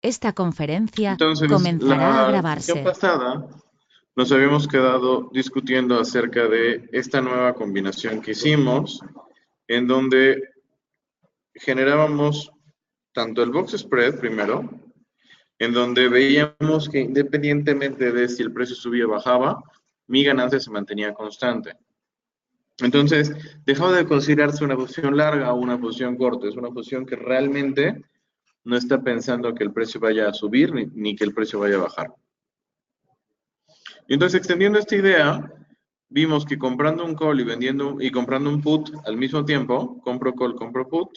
Esta conferencia Entonces, comenzará a la sesión grabarse. pasada nos habíamos quedado discutiendo acerca de esta nueva combinación que hicimos, en donde generábamos tanto el box spread primero, en donde veíamos que independientemente de si el precio subía o bajaba, mi ganancia se mantenía constante. Entonces, dejaba de considerarse una posición larga o una posición corta, es una posición que realmente no está pensando que el precio vaya a subir ni que el precio vaya a bajar. Y entonces, extendiendo esta idea, vimos que comprando un call y vendiendo y comprando un put al mismo tiempo, compro call, compro put,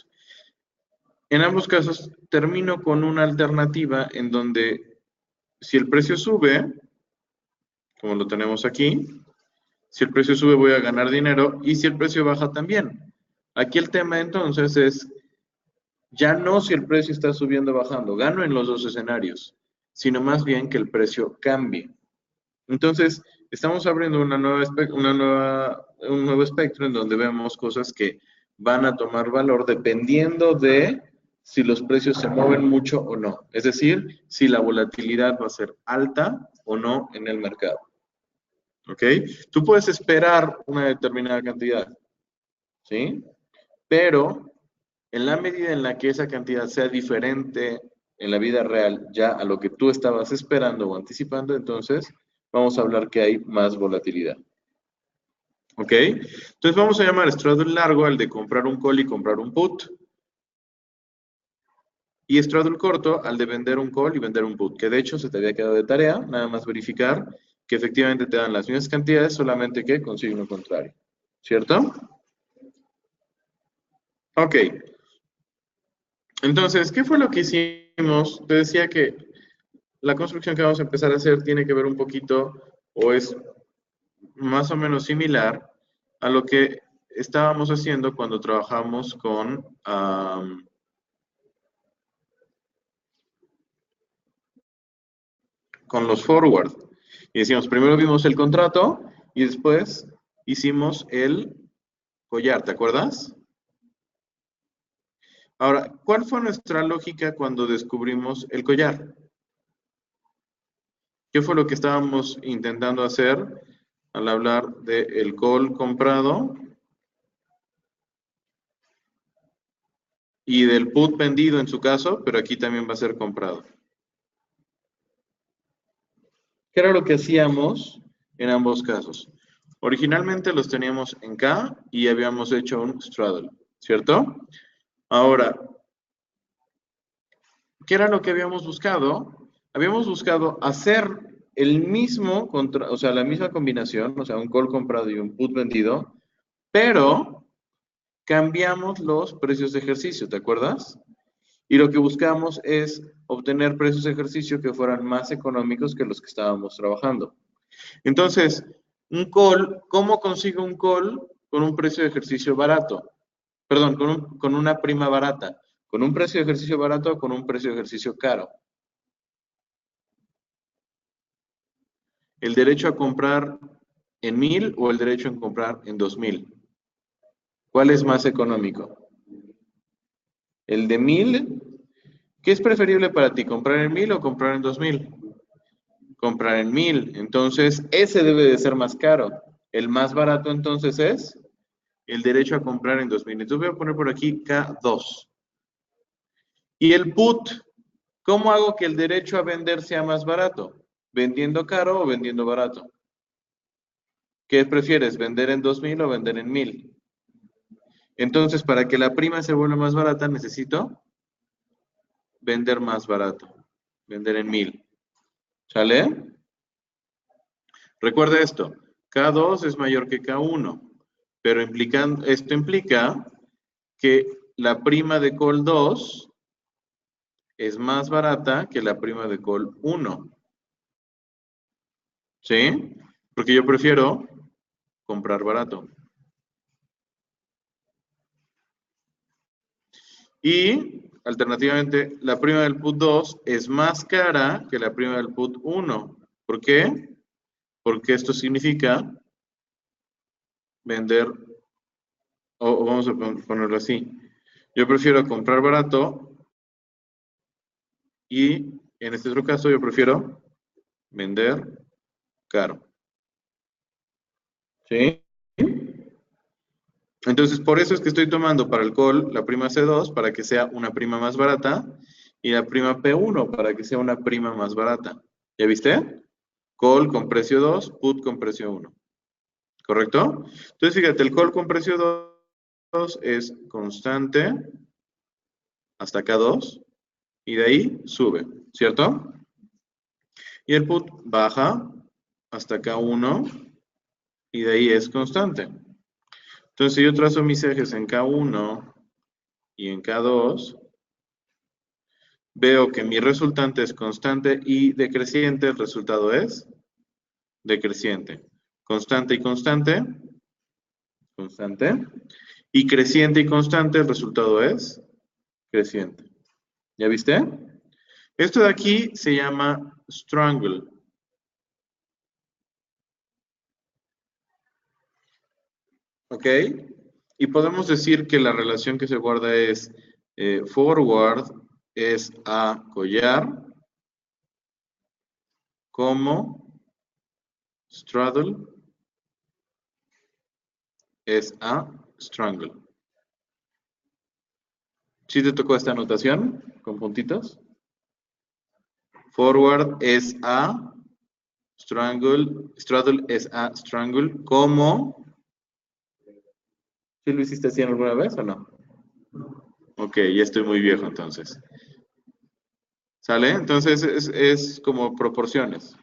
en ambos casos termino con una alternativa en donde si el precio sube, como lo tenemos aquí, si el precio sube voy a ganar dinero y si el precio baja también. Aquí el tema entonces es ya no si el precio está subiendo o bajando, gano en los dos escenarios, sino más bien que el precio cambie. Entonces, estamos abriendo un nuevo espectro en donde vemos cosas que van a tomar valor dependiendo de si los precios se mueven mucho o no. Es decir, si la volatilidad va a ser alta o no en el mercado. ¿Ok? Tú puedes esperar una determinada cantidad, ¿sí? Pero en la medida en la que esa cantidad sea diferente en la vida real ya a lo que tú estabas esperando o anticipando, entonces vamos a hablar que hay más volatilidad. ¿Ok? Entonces vamos a llamar straddle largo al de comprar un call y comprar un put. Y straddle corto al de vender un call y vender un put, que de hecho se te había quedado de tarea, nada más verificar que efectivamente te dan las mismas cantidades, solamente que con signo contrario. ¿Cierto? Ok. Entonces, ¿qué fue lo que hicimos? Te decía que la construcción que vamos a empezar a hacer tiene que ver un poquito, o es más o menos similar a lo que estábamos haciendo cuando trabajamos con los forward. Y decíamos, primero vimos el contrato y después hicimos el collar, ¿te acuerdas? Ahora, ¿cuál fue nuestra lógica cuando descubrimos el collar? ¿Qué fue lo que estábamos intentando hacer al hablar del call comprado y del put vendido en su caso, pero aquí también va a ser comprado? ¿Qué era lo que hacíamos en ambos casos? Originalmente los teníamos en K y habíamos hecho un straddle, ¿cierto? Ahora, ¿qué era lo que habíamos buscado? Habíamos buscado hacer el mismo, o sea, la misma combinación, o sea, un call comprado y un put vendido, pero cambiamos los precios de ejercicio, ¿te acuerdas? Y lo que buscamos es obtener precios de ejercicio que fueran más económicos que los que estábamos trabajando. Entonces, un call, ¿cómo consigo un call con un precio de ejercicio barato? Perdón, con una prima barata. ¿Con un precio de ejercicio barato o con un precio de ejercicio caro? ¿El derecho a comprar en 1000 o el derecho a comprar en 2000? ¿Cuál es más económico? ¿El de 1000? ¿Qué es preferible para ti, comprar en 1000 o comprar en 2000? Comprar en 1000. Entonces, ese debe de ser más caro. El más barato entonces es el derecho a comprar en 2000. Entonces voy a poner por aquí K2. Y el put, ¿cómo hago que el derecho a vender sea más barato? ¿Vendiendo caro o vendiendo barato? ¿Qué prefieres, vender en 2000 o vender en 1000? Entonces, para que la prima se vuelva más barata, necesito vender más barato. Vender en 1000. ¿Sale? Recuerda esto. K2 es mayor que K1. Pero esto implica que la prima de call 2 es más barata que la prima de call 1. ¿Sí? Porque yo prefiero comprar barato. Y, alternativamente, la prima del put 2 es más cara que la prima del put 1. ¿Por qué? Porque esto significa vender, o vamos a ponerlo así. Yo prefiero comprar barato y En este otro caso yo prefiero vender caro. ¿Sí? Entonces, por eso es que estoy tomando para el call la prima C2 para que sea una prima más barata y la prima P1 para que sea una prima más barata. ¿Ya viste? Call con precio 2, put con precio 1. ¿Correcto? Entonces, fíjate, el call con precio 2 es constante hasta K2 y de ahí sube, ¿cierto? Y el put baja hasta K1 y de ahí es constante. Entonces, si yo trazo mis ejes en K1 y en K2, veo que mi resultante es constante y decreciente, el resultado es decreciente. Constante y constante, constante. Y creciente y constante, el resultado es creciente. ¿Ya viste? Esto de aquí se llama strangle. ¿Ok? Y podemos decir que la relación que se guarda es forward es a collar como straddle es a strangle. ¿Sí te tocó esta anotación con puntitos? Forward es a strangle, straddle es a strangle como... ¿Sí lo hiciste así alguna vez o no? Ok, ya estoy muy viejo entonces. ¿Sale? Entonces es como proporciones,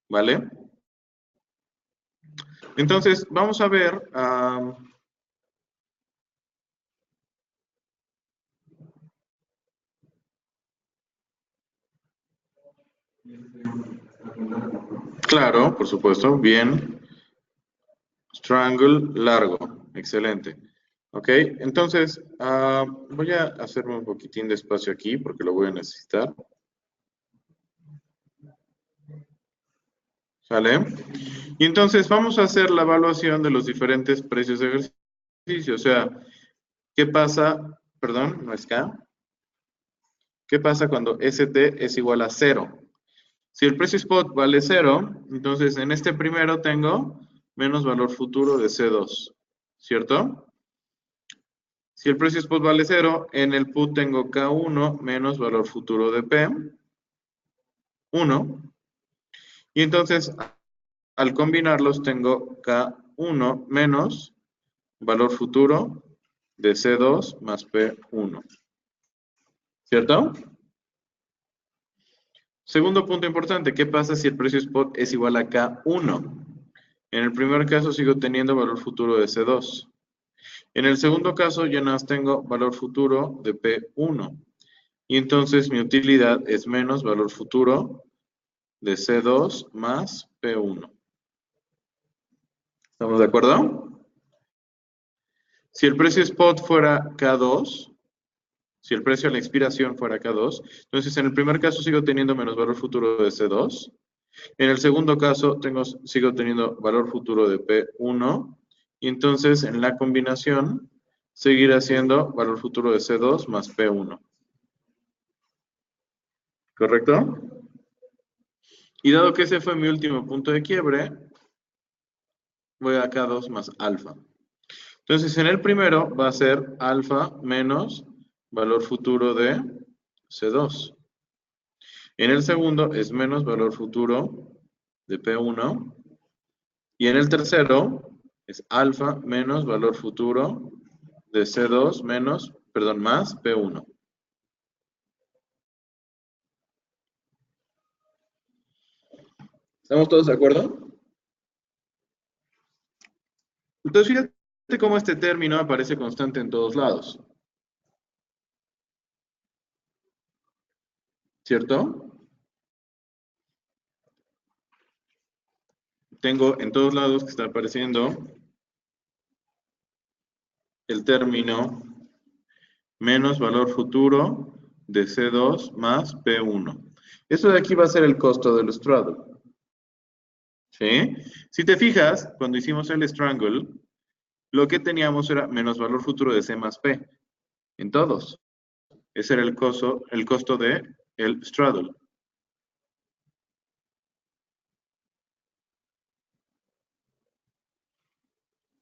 ¿vale? Entonces, vamos a ver... claro, por supuesto, bien. Strangle, largo, excelente. Ok, entonces voy a hacerme un poquitín de espacio aquí porque lo voy a necesitar. ¿Sale? Y entonces vamos a hacer la evaluación de los diferentes precios de ejercicio. O sea, ¿qué pasa? Perdón, no es K. ¿Qué pasa cuando ST es igual a 0? Si el precio spot vale 0, entonces en este primero tengo menos valor futuro de C2, ¿cierto? Si el precio spot vale 0, en el put tengo K1 menos valor futuro de P1. Y entonces, al combinarlos, tengo K1 menos valor futuro de C2 más P1. ¿Cierto? Segundo punto importante, ¿qué pasa si el precio spot es igual a K1? En el primer caso sigo teniendo valor futuro de C2. En el segundo caso ya nada más tengo valor futuro de P1. Y entonces mi utilidad es menos valor futuro de C2 más P1. ¿Estamos de acuerdo? Si el precio spot fuera K2, si el precio a la expiración fuera K2, entonces en el primer caso sigo teniendo menos valor futuro de C2. En el segundo caso sigo teniendo valor futuro de P1. Y entonces en la combinación seguirá siendo valor futuro de C2 más P1. ¿Correcto? Y dado que ese fue mi último punto de quiebre, voy a K2 más alfa. Entonces, en el primero va a ser alfa menos valor futuro de C2. En el segundo es menos valor futuro de P1. Y en el tercero es alfa menos valor futuro de C2 menos, perdón, más P1. ¿Estamos todos de acuerdo? Entonces, fíjate cómo este término aparece constante en todos lados. ¿Cierto? Tengo en todos lados que está apareciendo el término menos valor futuro de C2 más P1. Eso de aquí va a ser el costo del straddle. ¿Sí? Si te fijas, cuando hicimos el strangle, lo que teníamos era menos valor futuro de C más P. En todos. Ese era el costo de el straddle.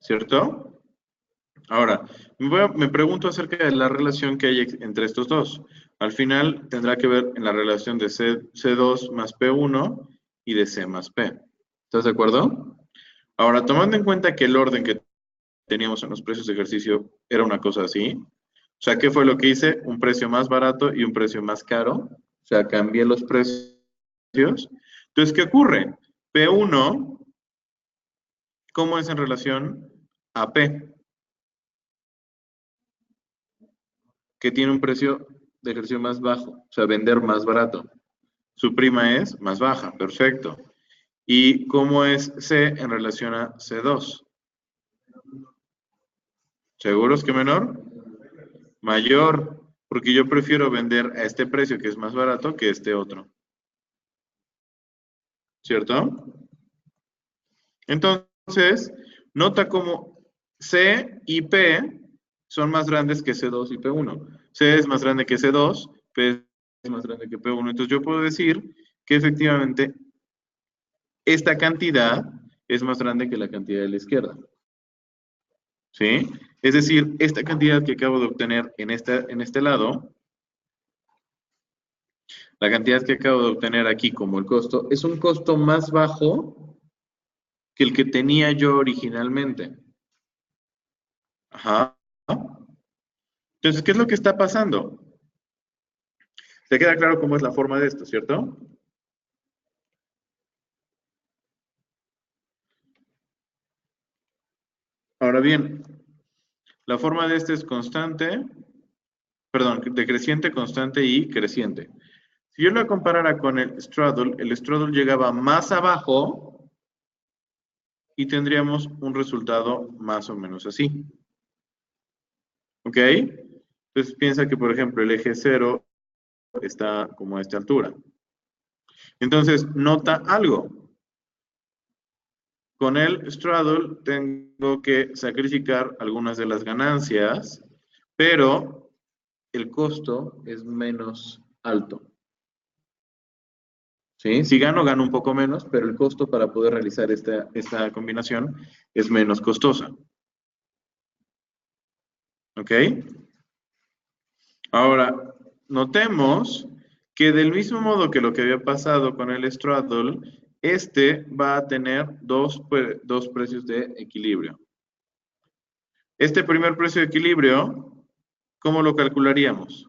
¿cierto? Ahora, me pregunto acerca de la relación que hay entre estos dos. Al final tendrá que ver en la relación de C2 más P1 y de C más P. ¿Estás de acuerdo? Ahora, tomando en cuenta que el orden que teníamos en los precios de ejercicio era una cosa así, o sea, ¿qué fue lo que hice? Un precio más barato y un precio más caro. O sea, cambié los precios. Entonces, ¿qué ocurre? P1, ¿cómo es en relación a P? Que tiene un precio de ejercicio más bajo, o sea, vender más barato. Su prima es más baja, perfecto. ¿Y cómo es C en relación a C2? ¿Seguros que menor? Mayor, porque yo prefiero vender a este precio que es más barato que este otro. ¿Cierto? Entonces, nota cómo C y P son más grandes que C2 y P1. C es más grande que C2, P es más grande que P1. Entonces yo puedo decir que efectivamente esta cantidad es más grande que la cantidad de la izquierda. ¿Sí? Es decir, esta cantidad que acabo de obtener en este lado, la cantidad que acabo de obtener aquí como el costo, es un costo más bajo que el que tenía yo originalmente. Ajá. Entonces, ¿qué es lo que está pasando? ¿Te queda claro cómo es la forma de esto, cierto? Ahora bien, la forma de este es constante, perdón, decreciente, constante y creciente. Si yo lo comparara con el straddle llegaba más abajo y tendríamos un resultado más o menos así. ¿Ok? Entonces piensa que, por ejemplo, el eje 0 está como a esta altura. Entonces, nota algo. Con el straddle tengo que sacrificar algunas de las ganancias, pero el costo es menos alto. ¿Sí? Si gano, gano un poco menos, pero el costo para poder realizar esta combinación es menos costosa. ¿Ok? Ahora, notemos que del mismo modo que lo que había pasado con el straddle, este va a tener dos precios de equilibrio. Este primer precio de equilibrio, ¿cómo lo calcularíamos?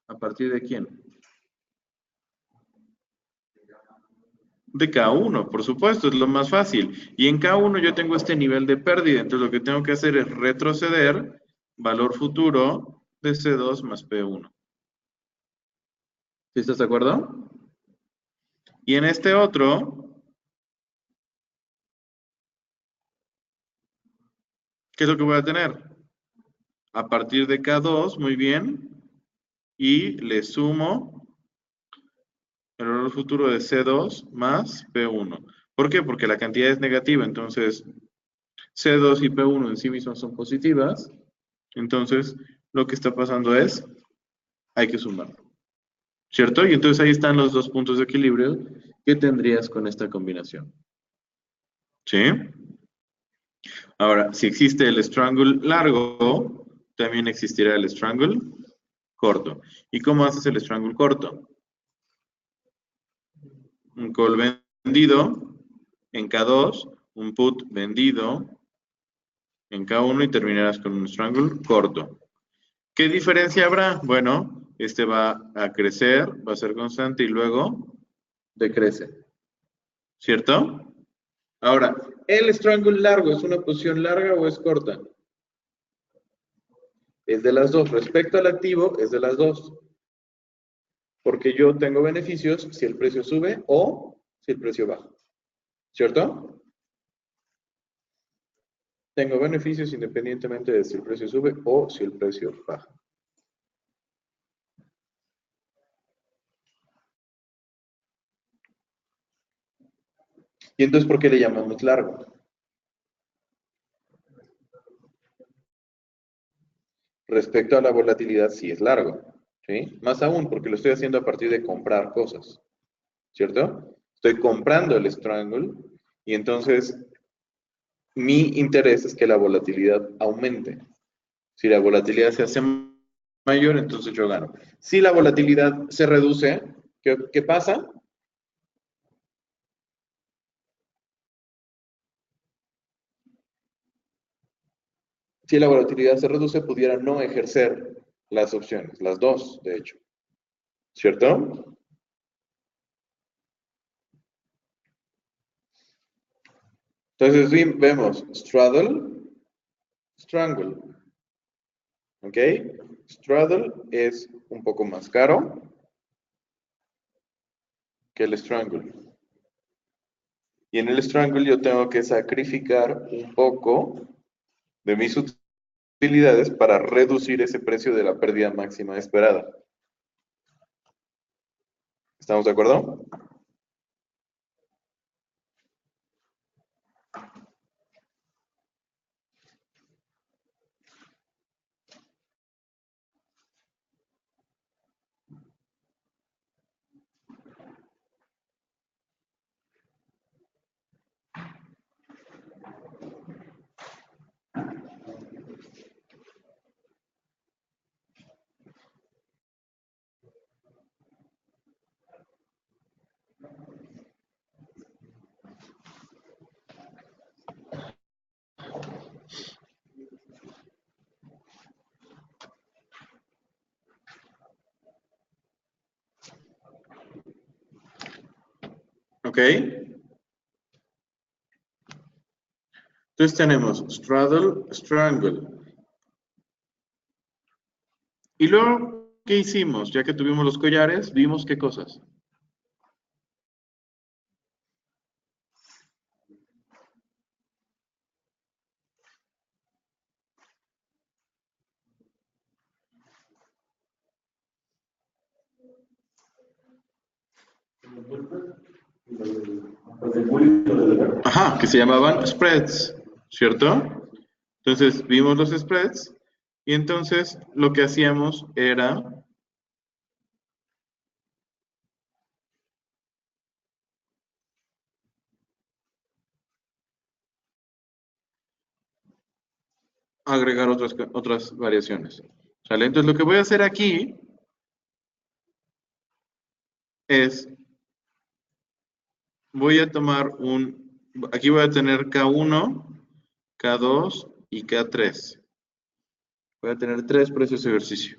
¿A partir de quién? De K1, por supuesto, es lo más fácil. Y en K1 yo tengo este nivel de pérdida, entonces lo que tengo que hacer es retroceder valor futuro de C2 más P1. ¿Sí estás de acuerdo? Y en este otro, ¿qué es lo que voy a tener? A partir de K2, muy bien, y le sumo el valor futuro de C2 más P1. ¿Por qué? Porque la cantidad es negativa, entonces C2 y P1 en sí mismas son positivas, entonces lo que está pasando es, hay que sumar, ¿cierto? Y entonces ahí están los dos puntos de equilibrio que tendrías con esta combinación, ¿sí? Ahora, si existe el strangle largo, también existirá el strangle corto. ¿Y cómo haces el strangle corto? Un call vendido en K2, un put vendido en K1 y terminarás con un strangle corto. ¿Qué diferencia habrá? Bueno, este va a crecer, va a ser constante y luego decrece. ¿Cierto? Ahora, ¿el strangle largo es una posición larga o es corta? Es de las dos. Respecto al activo, es de las dos. Porque yo tengo beneficios si el precio sube o si el precio baja. ¿Cierto? Tengo beneficios independientemente de si el precio sube o si el precio baja. ¿Y entonces por qué le llamamos largo? Respecto a la volatilidad, sí es largo. ¿Sí? Más aún porque lo estoy haciendo a partir de comprar cosas. ¿Cierto? Estoy comprando el strangle y entonces Mi interés es que la volatilidad aumente. Si la volatilidad se hace mayor, entonces yo gano. Si la volatilidad se reduce, ¿qué pasa? Si la volatilidad se reduce, pudiera no ejercer las opciones, las dos, de hecho. ¿Cierto? Entonces vemos straddle, strangle. ¿Ok? Straddle es un poco más caro que el strangle. Y en el strangle yo tengo que sacrificar un poco de mis utilidades para reducir ese precio de la pérdida máxima esperada. ¿Estamos de acuerdo? ¿Ok? Entonces tenemos straddle, strangle. Y luego, ¿qué hicimos? Ya que tuvimos los collares, vimos qué cosas. Ajá, que se llamaban spreads, ¿cierto? Entonces vimos los spreads y entonces lo que hacíamos era agregar otras variaciones. ¿Sale? Entonces lo que voy a hacer aquí es, voy a tomar aquí voy a tener K1, K2 y K3. Voy a tener 3 precios de ejercicio.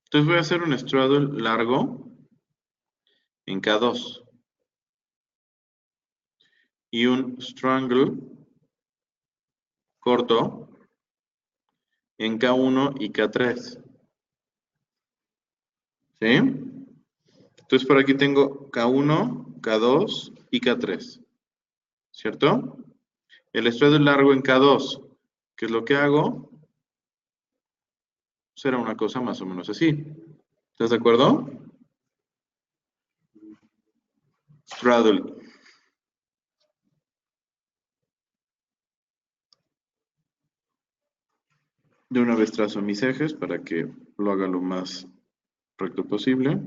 Entonces voy a hacer un straddle largo en K2 y un strangle corto en K1 y K3. ¿Sí? Entonces por aquí tengo K1, K2 y K3. ¿Cierto? El straddle largo en K2. ¿Qué es lo que hago? Será una cosa más o menos así. ¿Estás de acuerdo? Straddle. De una vez trazo mis ejes para que lo haga lo más recto posible.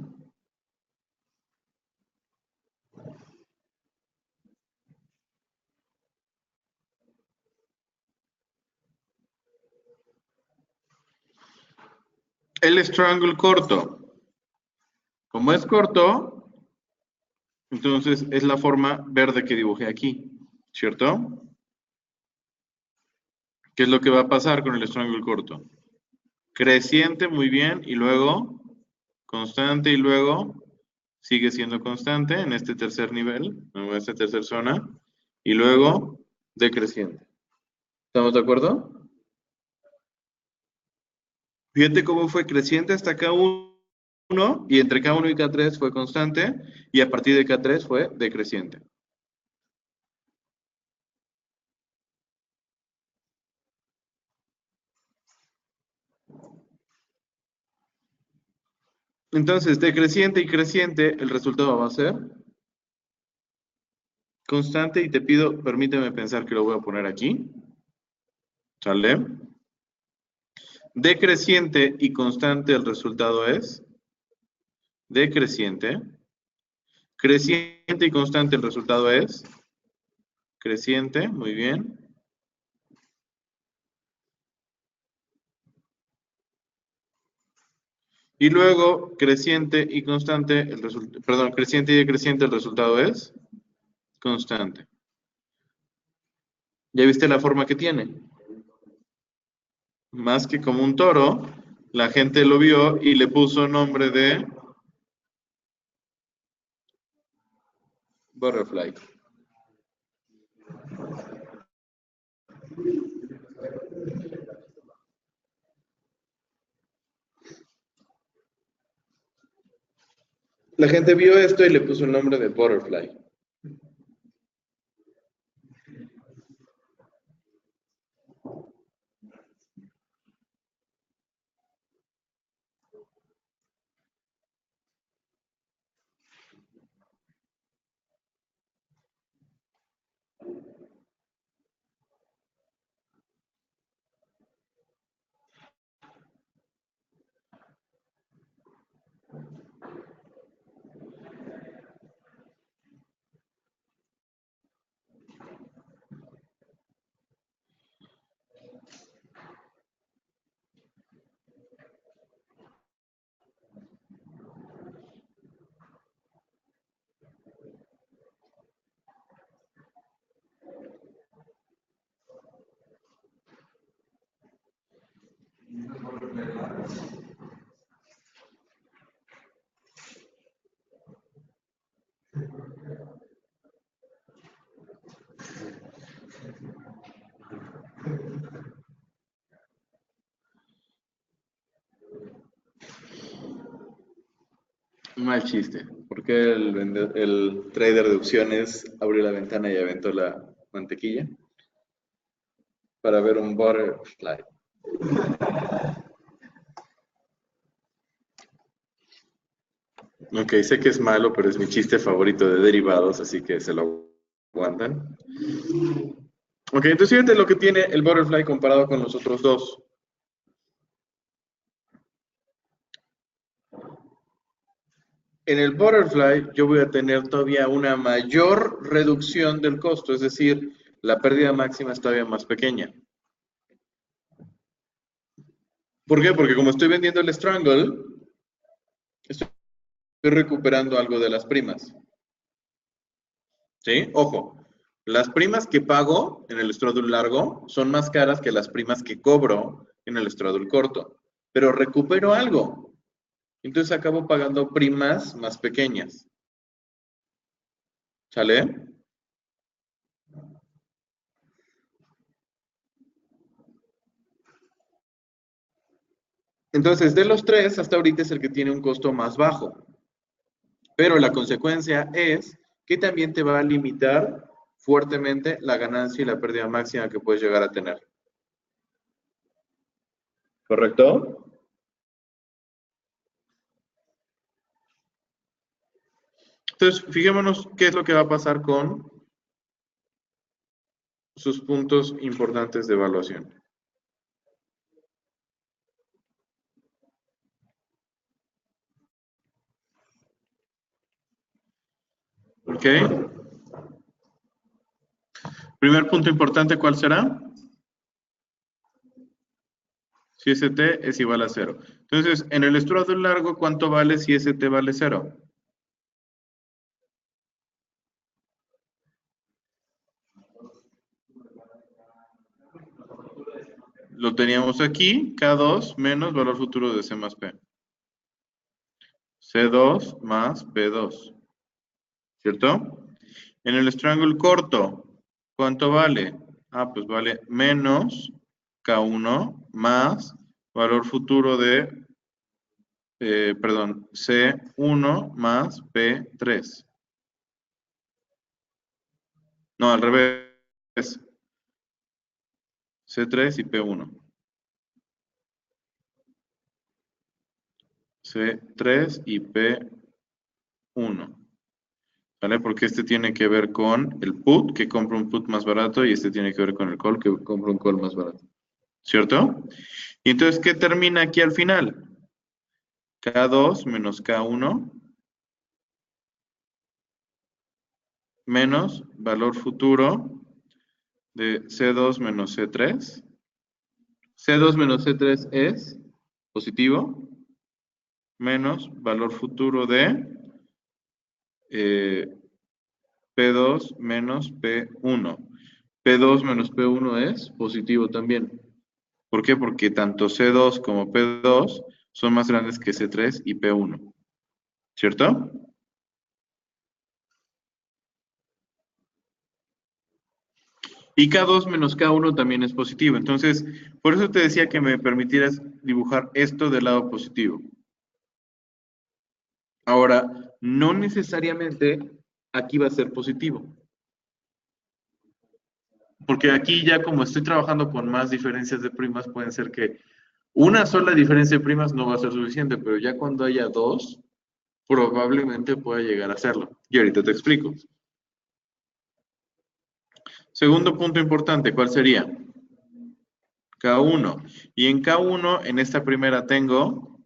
El strangle corto. Como es corto, entonces es la forma verde que dibujé aquí, ¿cierto? ¿Qué es lo que va a pasar con el strangle corto? Creciente, muy bien, y luego constante, y luego sigue siendo constante en este tercer nivel, en esta tercera zona, y luego decreciente. ¿Estamos de acuerdo? Fíjate cómo fue creciente hasta K1 y entre K1 y K3 fue constante y a partir de K3 fue decreciente. Entonces, decreciente y creciente, el resultado va a ser constante y te pido, permíteme pensar que lo voy a poner aquí. ¿Sale? Decreciente y constante, el resultado es decreciente. Creciente y constante, el resultado es creciente, muy bien. Y luego, creciente y constante, creciente y decreciente, el resultado es constante. ¿Ya viste la forma que tiene? Más que como un toro, la gente lo vio y le puso nombre de butterfly. La gente vio esto y le puso el nombre de butterfly. Mal chiste. ¿Por qué el trader de opciones abrió la ventana y aventó la mantequilla? Para ver un butterfly. Ok, sé que es malo, pero es mi chiste favorito de derivados, así que se lo aguantan. Ok, entonces fíjate lo que tiene el butterfly comparado con los otros dos. En el butterfly yo voy a tener todavía una mayor reducción del costo, es decir, la pérdida máxima es todavía más pequeña. ¿Por qué? Porque como estoy vendiendo el strangle, estoy recuperando algo de las primas. ¿Sí? Ojo, las primas que pago en el straddle largo son más caras que las primas que cobro en el straddle corto, pero recupero algo. Entonces acabo pagando primas más pequeñas. ¿Sale? Entonces, de los tres, hasta ahorita es el que tiene un costo más bajo. Pero la consecuencia es que también te va a limitar fuertemente la ganancia y la pérdida máxima que puedes llegar a tener. ¿Correcto? Entonces, fijémonos qué es lo que va a pasar con sus puntos importantes de evaluación. ¿Ok? Primer punto importante, ¿cuál será? Si ST es igual a 0. Entonces, en el straddle largo, ¿cuánto vale si ST vale 0? Lo teníamos aquí, K2 menos valor futuro de C más P. C2 más P2. ¿Cierto? En el strangle corto, ¿cuánto vale? Ah, pues vale menos K1 más valor futuro de, C1 más P3. No, al revés. C3 y P1. C3 y P1. ¿Vale? Porque este tiene que ver con el put, que compra un put más barato, y este tiene que ver con el call, que compra un call más barato. ¿Cierto? Y entonces, ¿qué termina aquí al final? K2 menos K1 menos valor futuro de C2 menos C3. C2 menos C3 es positivo, menos valor futuro de P2 menos P1. P2 menos P1 es positivo también. ¿Por qué? Porque tanto C2 como P2 son más grandes que C3 y P1. ¿Cierto? Y K2 menos K1 también es positivo. Entonces, por eso te decía que me permitieras dibujar esto del lado positivo. Ahora, no necesariamente aquí va a ser positivo. Porque aquí ya como estoy trabajando con más diferencias de primas, pueden ser que una sola diferencia de primas no va a ser suficiente, pero ya cuando haya dos, probablemente pueda llegar a serlo. Y ahorita te explico. Segundo punto importante, ¿cuál sería? K1. Y en K1, en esta primera tengo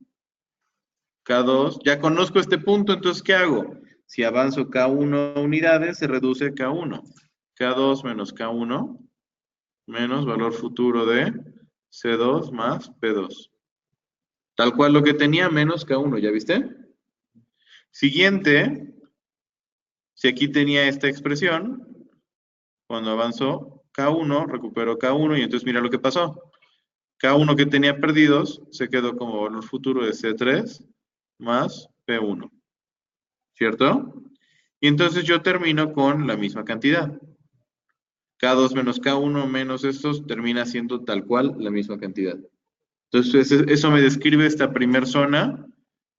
K2. Ya conozco este punto, entonces, ¿qué hago? Si avanzo K1 unidades, se reduce K1. K2 menos K1 menos valor futuro de C2 más P2. Tal cual lo que tenía menos K1, ¿ya viste? Siguiente, si aquí tenía esta expresión, cuando avanzó K1, recupero K1 y entonces mira lo que pasó. K1 que tenía perdidos se quedó como valor futuro de C3 más P1, ¿cierto? Y entonces yo termino con la misma cantidad. K2 menos K1 menos estos termina siendo tal cual la misma cantidad. Entonces eso me describe esta primer zona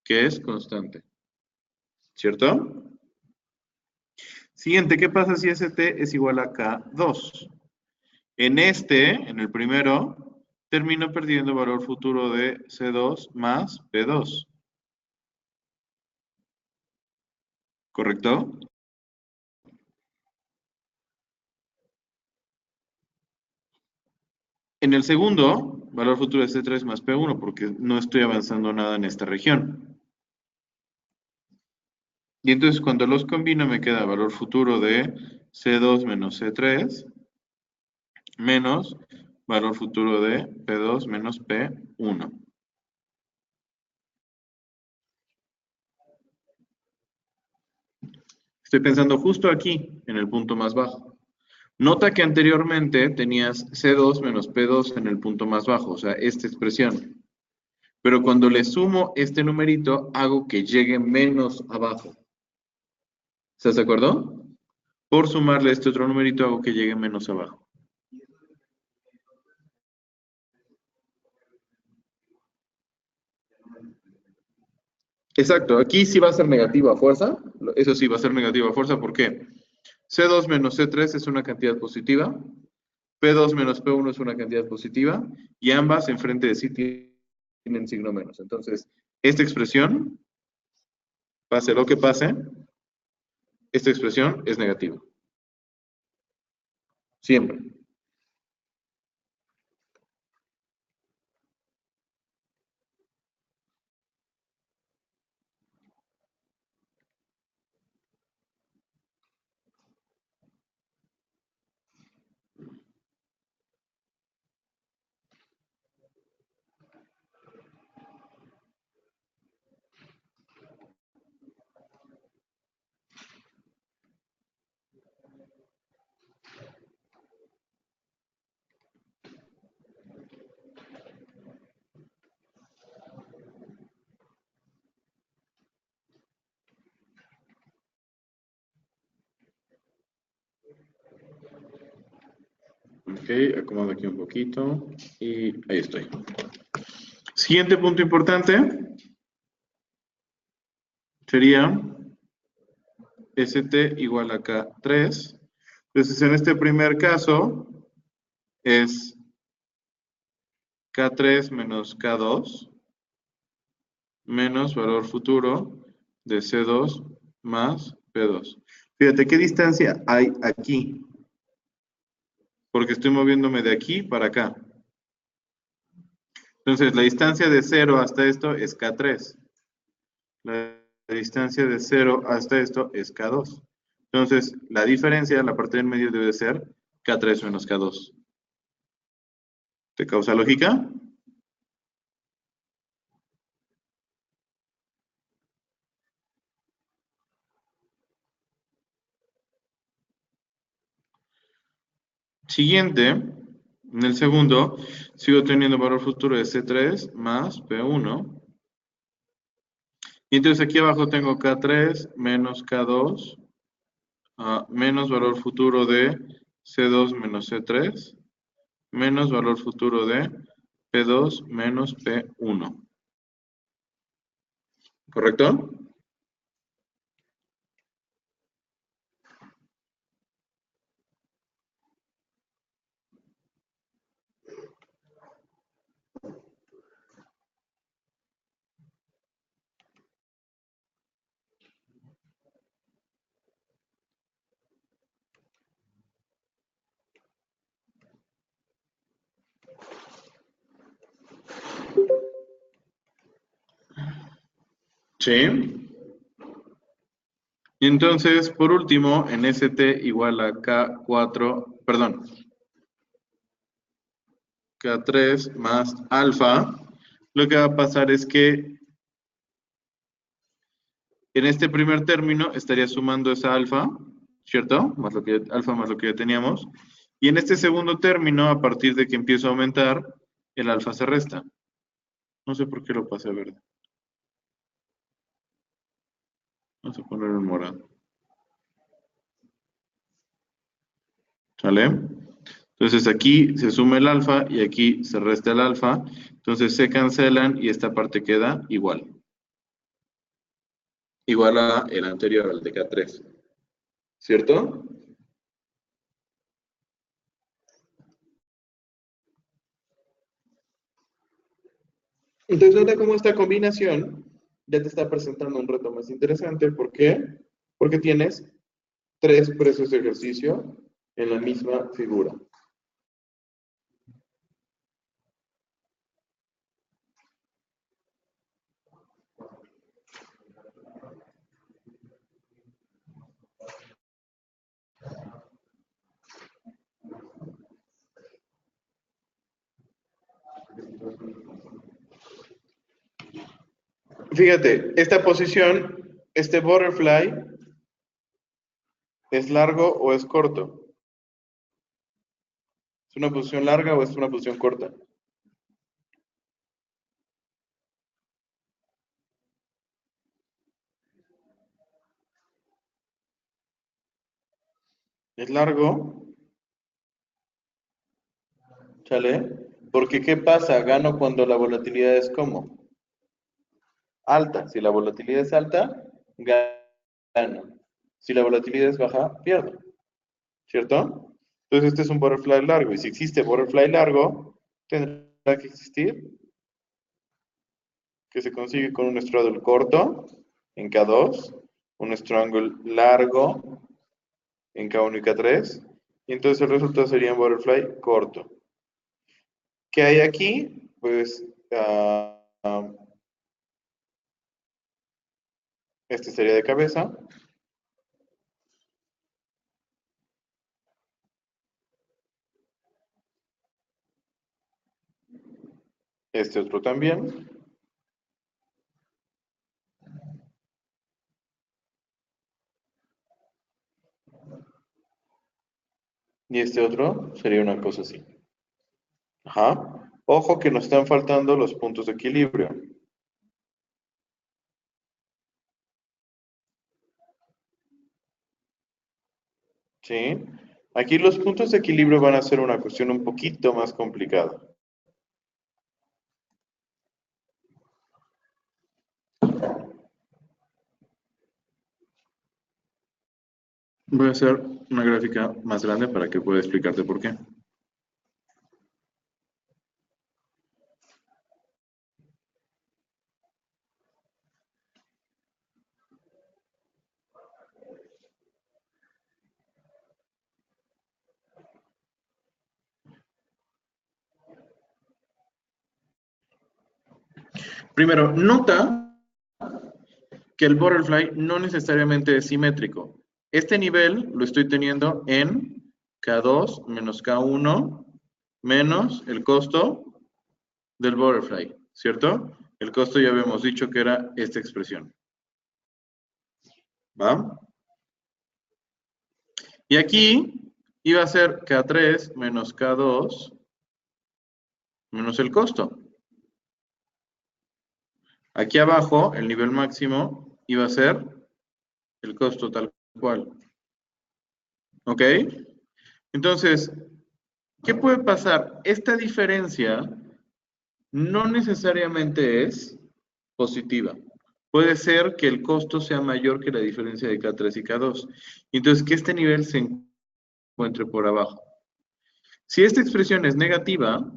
que es constante, ¿cierto? Siguiente, ¿qué pasa si ST es igual a K2? En el primero, termino perdiendo valor futuro de C2 más P2. ¿Correcto? En el segundo, valor futuro de C3 más P1, porque no estoy avanzando nada en esta región. Y entonces cuando los combino me queda valor futuro de C2 menos C3 menos valor futuro de P2 menos P1. Estoy pensando justo aquí, en el punto más bajo. Nota que anteriormente tenías C2 menos P2 en el punto más bajo, o sea, esta expresión. Pero cuando le sumo este numerito, hago que llegue menos abajo. ¿Estás de acuerdo? Por sumarle este otro numerito, hago que llegue menos abajo. Exacto, aquí sí va a ser negativo a fuerza. Eso sí va a ser negativo a fuerza, ¿por qué? C2 menos C3 es una cantidad positiva, P2 menos P1 es una cantidad positiva, y ambas enfrente de sí tienen signo menos. Entonces, esta expresión, pase lo que pase, esta expresión es negativa. Siempre. Ok, acomodo aquí un poquito y ahí estoy. Siguiente punto importante sería ST igual a K3. Entonces, en este primer caso es K3 menos K2 menos valor futuro de C2 más P2. Fíjate qué distancia hay aquí, porque estoy moviéndome de aquí para acá. Entonces, la distancia de 0 hasta esto es K3. La distancia de 0 hasta esto es K2. Entonces, la diferencia, la parte del medio debe ser K3 menos K2. ¿Te causa lógica? Siguiente, en el segundo, sigo teniendo valor futuro de C3 más P1. Y entonces aquí abajo tengo K3 menos K2 menos valor futuro de C2 menos C3 menos valor futuro de P2 menos P1. ¿Correcto? Sí. Y entonces, por último, en ST igual a K4, perdón, K3 más alfa, lo que va a pasar es que en este primer término estaría sumando esa alfa, ¿cierto? Más lo que, alfa más lo que ya teníamos. Y en este segundo término, a partir de que empiezo a aumentar, el alfa se resta. No sé por qué lo pasé a verde. Vamos a ponerlo en morado. ¿Sale? Entonces aquí se suma el alfa y aquí se resta el alfa. Entonces se cancelan y esta parte queda igual. Igual a el anterior, al de K3. ¿Cierto? Entonces nota cómo esta combinación ya te está presentando un reto más interesante. ¿Por qué? Porque tienes tres precios de ejercicio en la misma figura. Fíjate, esta posición, este butterfly, ¿es largo o es corto? ¿Es una posición larga o es una posición corta? ¿Es largo? ¿Sale? Porque ¿qué pasa? Gano cuando la volatilidad es como alta. Si la volatilidad es alta, gano. Si la volatilidad es baja, pierdo. ¿Cierto? Entonces este es un butterfly largo. Y si existe butterfly largo, tendrá que existir que se consigue con un straddle corto en K2, un strangle largo en K1 y K3, y entonces el resultado sería un butterfly corto. ¿Qué hay aquí? Pues este sería de cabeza, este otro también, y este otro sería una cosa así. Ajá. Ojo que nos están faltando los puntos de equilibrio. ¿Sí? Aquí los puntos de equilibrio van a ser una cuestión un poquito más complicada. Voy a hacer una gráfica más grande para que pueda explicarte por qué. Primero, nota que el butterfly no necesariamente es simétrico. Este nivel lo estoy teniendo en K2 menos K1 menos el costo del butterfly, ¿cierto? El costo ya habíamos dicho que era esta expresión. ¿Va? Y aquí iba a ser K3 menos K2 menos el costo. Aquí abajo, el nivel máximo iba a ser el costo tal cual. ¿Ok? Entonces, ¿qué puede pasar? Esta diferencia no necesariamente es positiva. Puede ser que el costo sea mayor que la diferencia de K3 y K2. Entonces, que este nivel se encuentre por abajo. Si esta expresión es negativa,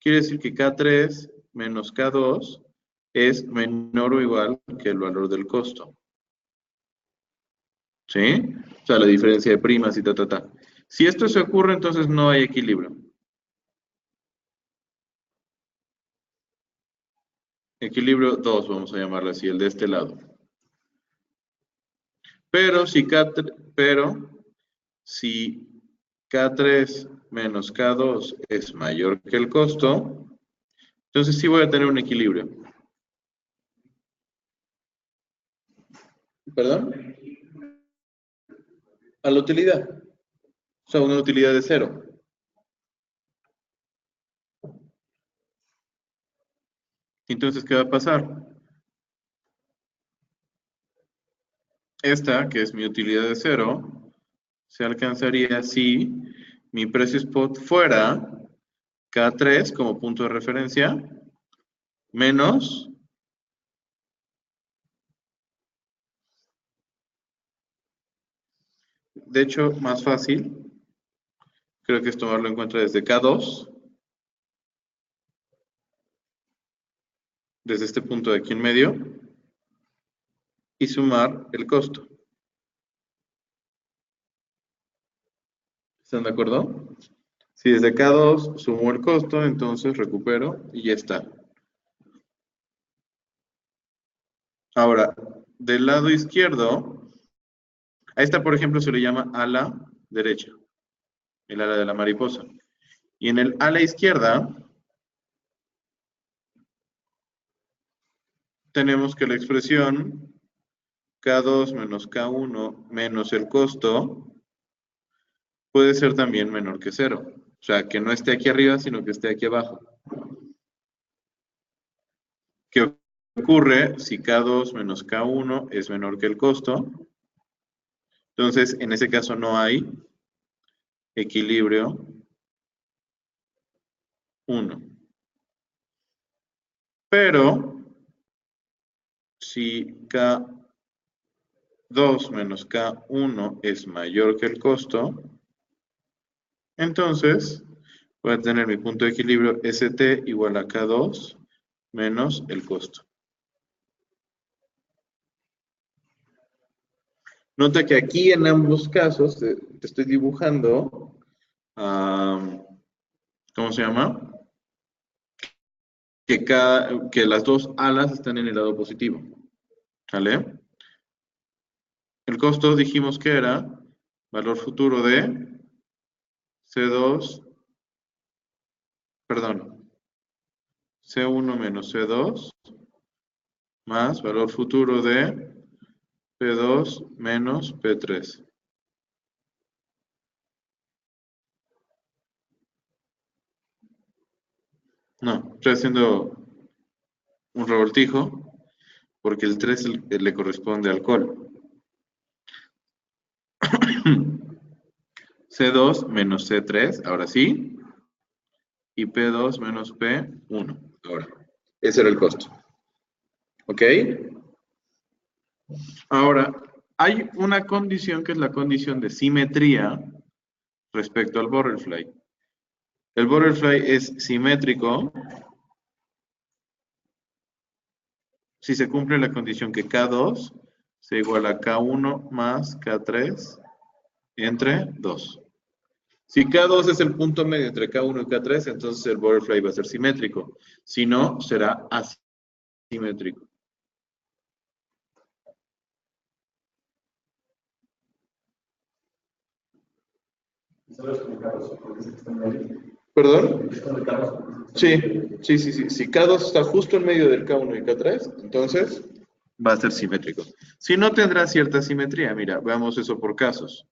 quiere decir que K3 menos K2 es menor o igual que el valor del costo. ¿Sí? O sea, la diferencia de primas y ta. Si esto se ocurre, entonces no hay equilibrio. Equilibrio 2, vamos a llamarlo así, el de este lado. Pero si K3 menos K2 es mayor que el costo, entonces sí voy a tener un equilibrio. ¿Perdón? A la utilidad. O sea, una utilidad de 0. Entonces, ¿qué va a pasar? Esta, que es mi utilidad de 0, se alcanzaría si mi precio spot fuera K3 como punto de referencia menos de hecho, más fácil, creo que es tomarlo en cuenta desde K2, desde este punto de aquí en medio, y sumar el costo. ¿Están de acuerdo? Si desde K2 sumo el costo, entonces recupero y ya está. Ahora, del lado izquierdo, a esta, por ejemplo, se le llama ala derecha, el ala de la mariposa. Y en el ala izquierda, tenemos que la expresión K2 menos K1 menos el costo puede ser también menor que 0. O sea, que no esté aquí arriba, sino que esté aquí abajo. ¿Qué ocurre si K2 menos K1 es menor que el costo? Entonces, en ese caso no hay equilibrio 1. Pero, si K2 menos K1 es mayor que el costo, entonces voy a tener mi punto de equilibrio ST igual a K2 menos el costo. Nota que aquí en ambos casos te estoy dibujando, ¿cómo se llama? Que las dos alas están en el lado positivo. ¿Sale? El costo dijimos que era valor futuro de C2, perdón, C1 menos C2 más valor futuro de P2 menos P3. No, estoy haciendo un revoltijo porque el 3 le corresponde al alcohol. C2 menos C3, ahora sí, y P2 menos P1, ahora. Ese era el costo. ¿Ok? Ahora, hay una condición que es la condición de simetría respecto al butterfly. El butterfly es simétrico si se cumple la condición que K2 se iguala a K1 más K3 entre 2. Si K2 es el punto medio entre K1 y K3, entonces el butterfly va a ser simétrico. Si no, será asimétrico. ¿Perdón? Sí, sí, sí, sí. Si K2 está justo en medio del K1 y K3, entonces va a ser simétrico. Si no, tendrá cierta simetría. Mira, veamos eso por casos.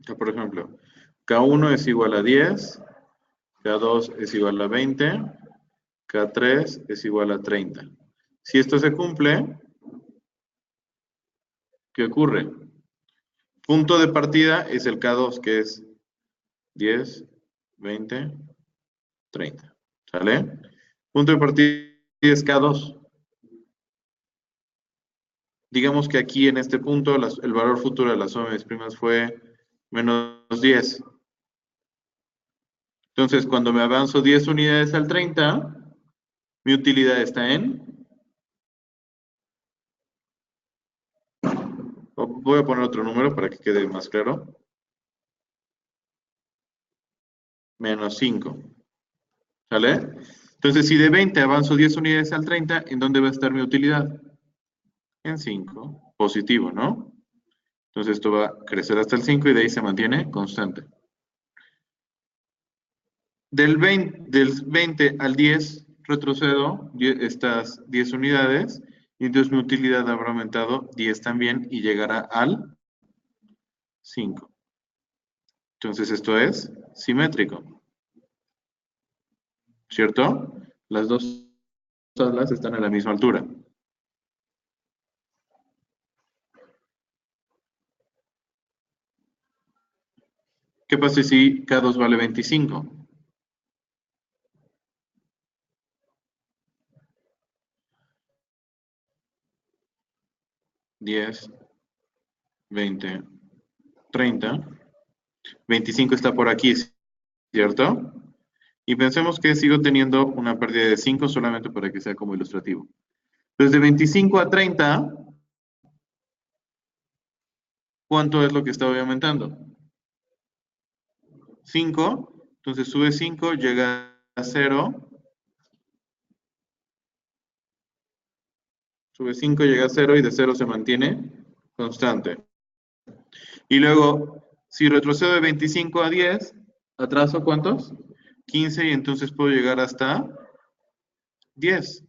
Por ejemplo, K1 es igual a 10, K2 es igual a 20, K3 es igual a 30. Si esto se cumple, ¿qué ocurre? Punto de partida es el K2, que es 10, 20, 30. ¿Sale? Punto de partida es K2. Digamos que aquí en este punto el valor futuro de la suma de mis primas fue menos 10. Entonces, cuando me avanzo 10 unidades al 30, mi utilidad está en... Voy a poner otro número para que quede más claro. Menos 5. ¿Sale? Entonces, si de 20 avanzo 10 unidades al 30, ¿en dónde va a estar mi utilidad? En 5. Positivo, ¿no? Entonces, esto va a crecer hasta el 5 y de ahí se mantiene constante. Del 20 al 10 retrocedo estas 10 unidades y entonces mi utilidad habrá aumentado 10 también y llegará al 5. Entonces esto es simétrico, ¿cierto? Las dos tablas están a la misma altura. ¿Qué pasa si K2 vale 25? $10, 20, 30. 25 está por aquí, ¿cierto? Y pensemos que sigo teniendo una pérdida de 5 solamente para que sea como ilustrativo. Entonces, de 25 a 30, ¿cuánto es lo que está aumentando? 5. Entonces, sube 5, llega a 0. Sube 5, llega a 0 y de 0 se mantiene constante. Y luego, si retrocedo de 25 a 10, ¿atraso cuántos? 15 y entonces puedo llegar hasta 10.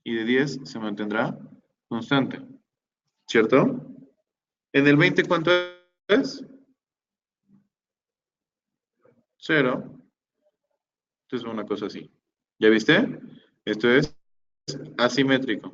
Y de 10 se mantendrá constante. ¿Cierto? En el 20, ¿cuánto es? 0. Entonces, una cosa así. ¿Ya viste? Esto es asimétrico.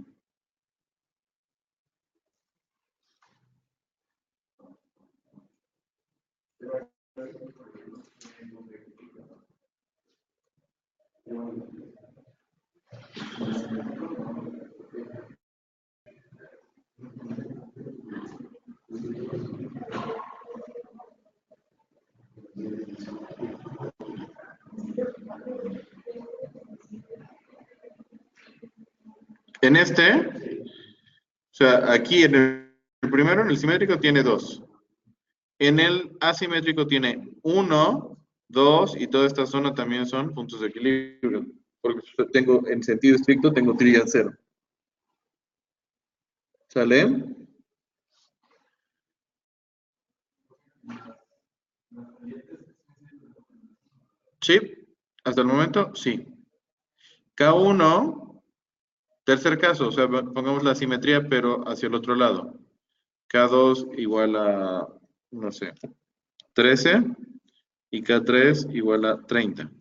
En este, o sea, aquí en el primero, en el simétrico, tiene 2. En el asimétrico tiene 1, 2 y toda esta zona también son puntos de equilibrio. Porque tengo, en sentido estricto, tengo trilla 0. ¿Sale? Sí. Hasta el momento, sí. K1, tercer caso, o sea, pongamos la simetría, pero hacia el otro lado. K2 igual a, no sé, 13 y K3 igual a 30.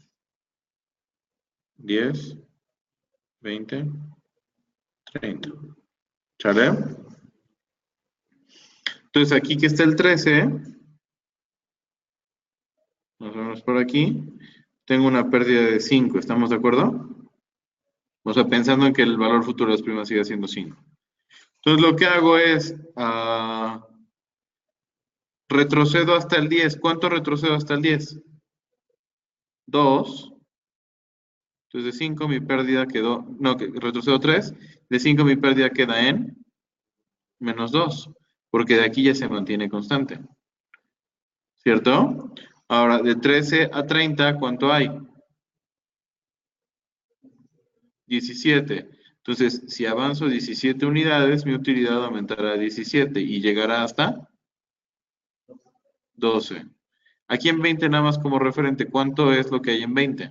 10, 20, 30. ¿Sale? Entonces aquí que está el 13, nos vemos por aquí, tengo una pérdida de 5, ¿estamos de acuerdo? O sea, pensando en que el valor futuro de las primas sigue siendo 5. Entonces lo que hago es, retrocedo hasta el 10. ¿Cuánto retrocedo hasta el 10? 2. Entonces de 5 mi pérdida quedó, no, que retrocedo 3. De 5 mi pérdida queda en menos 2, porque de aquí ya se mantiene constante. ¿Cierto? Ahora, de 13 a 30, ¿cuánto hay? 17. Entonces, si avanzo 17 unidades, mi utilidad aumentará a 17 y llegará hasta 12. Aquí en 20 nada más como referente, ¿cuánto es lo que hay en 20?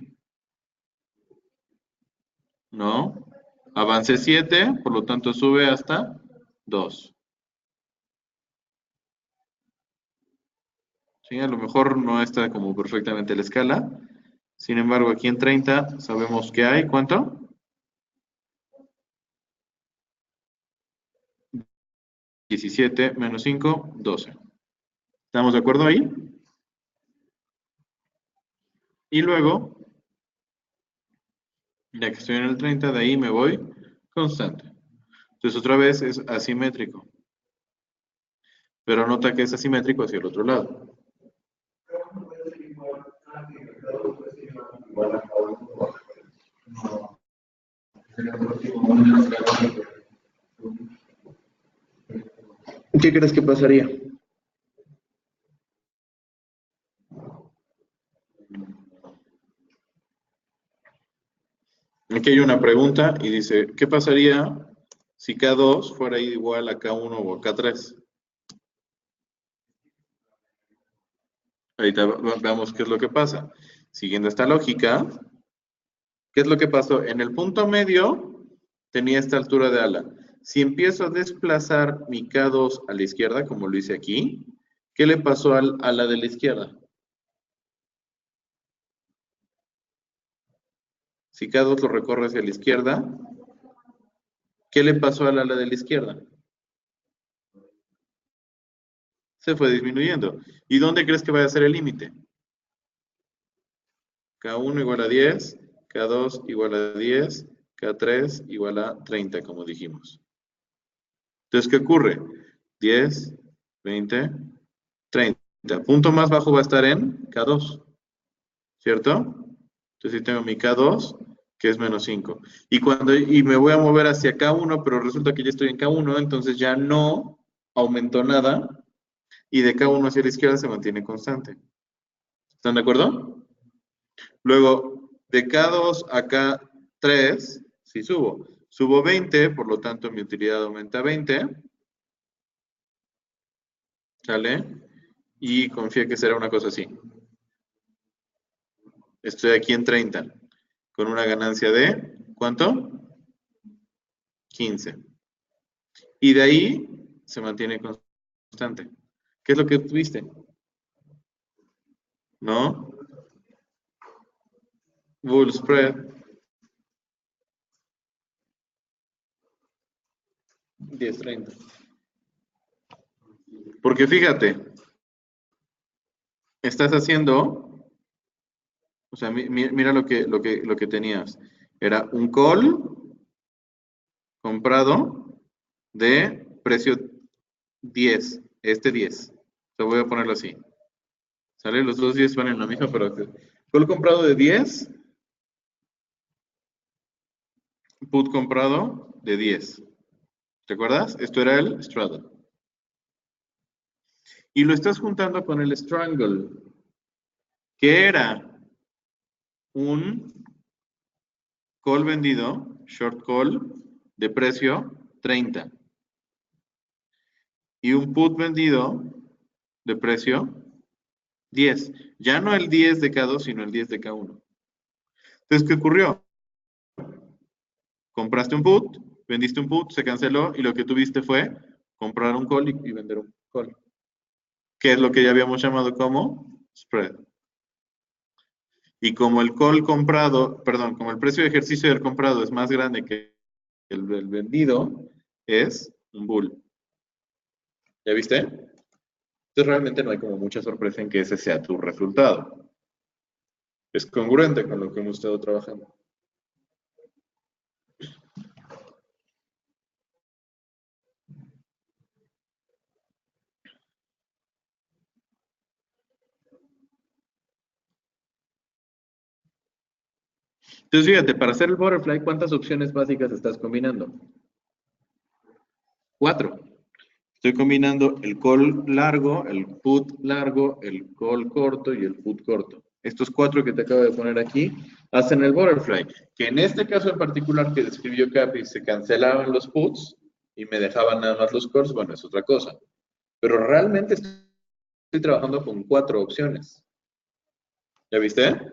¿No? Avance 7, por lo tanto sube hasta 2. ¿Sí? A lo mejor no está como perfectamente la escala. Sin embargo, aquí en 30 sabemos que hay, ¿cuánto? 17 menos 5, 12. ¿Estamos de acuerdo ahí? Y luego, ya que estoy en el 30, de ahí me voy constante. Entonces otra vez es asimétrico. Pero nota que es asimétrico hacia el otro lado. ¿Qué crees que pasaría? Aquí hay una pregunta y dice, ¿qué pasaría si K2 fuera igual a K1 o a K3? Ahorita veamos qué es lo que pasa. Siguiendo esta lógica, ¿qué es lo que pasó? En el punto medio tenía esta altura de ala. Si empiezo a desplazar mi K2 a la izquierda, como lo hice aquí, ¿qué le pasó al ala de la izquierda? Si K2 lo recorre hacia la izquierda, ¿qué le pasó al ala de la izquierda? Se fue disminuyendo. ¿Y dónde crees que vaya a ser el límite? K1 igual a 10, K2 igual a 10, K3 igual a 30, como dijimos. Entonces, ¿qué ocurre? 10, 20, 30. Punto más bajo va a estar en K2, ¿cierto? Entonces, si tengo mi K2, que es menos 5. Y me voy a mover hacia K1, pero resulta que ya estoy en K1, entonces ya no aumentó nada, y de K1 hacia la izquierda se mantiene constante. ¿Están de acuerdo? Luego, de K2 a K3, sí subo. Subo 20, por lo tanto mi utilidad aumenta 20. ¿Sale? Y confía que será una cosa así. Estoy aquí en 30, con una ganancia de, ¿cuánto? 15. Y de ahí se mantiene constante. ¿Qué es lo que tuviste? ¿No? Bull spread. 10-30. Porque fíjate, estás haciendo, o sea, mira lo que tenías. Era un call comprado de precio 10, este 10. Te voy a ponerlo así. ¿Sale? Los dos 10 van en la misma, pero call comprado de 10, put comprado de 10. ¿Recuerdas? Esto era el straddle. Y lo estás juntando con el strangle, que era un call vendido, short call, de precio 30. Y un put vendido de precio 10. Ya no el 10 de K2, sino el 10 de K1. Entonces, ¿qué ocurrió? Compraste un put, vendiste un put, se canceló y lo que tuviste fue comprar un call y vender un call. Que es lo que ya habíamos llamado como spread. Y como el call comprado, perdón, como el precio de ejercicio del comprado es más grande que el del vendido, es un bull. ¿Ya viste? Entonces realmente no hay como mucha sorpresa en que ese sea tu resultado. Es congruente con lo que hemos estado trabajando. Entonces fíjate, para hacer el butterfly, ¿cuántas opciones básicas estás combinando? 4. Estoy combinando el call largo, el put largo, el call corto y el put corto. estos 4 que te acabo de poner aquí, hacen el butterfly. Que en este caso en particular que describió Capi, se cancelaban los puts y me dejaban nada más los calls, bueno, es otra cosa. Pero realmente estoy trabajando con 4 opciones. ¿Ya viste?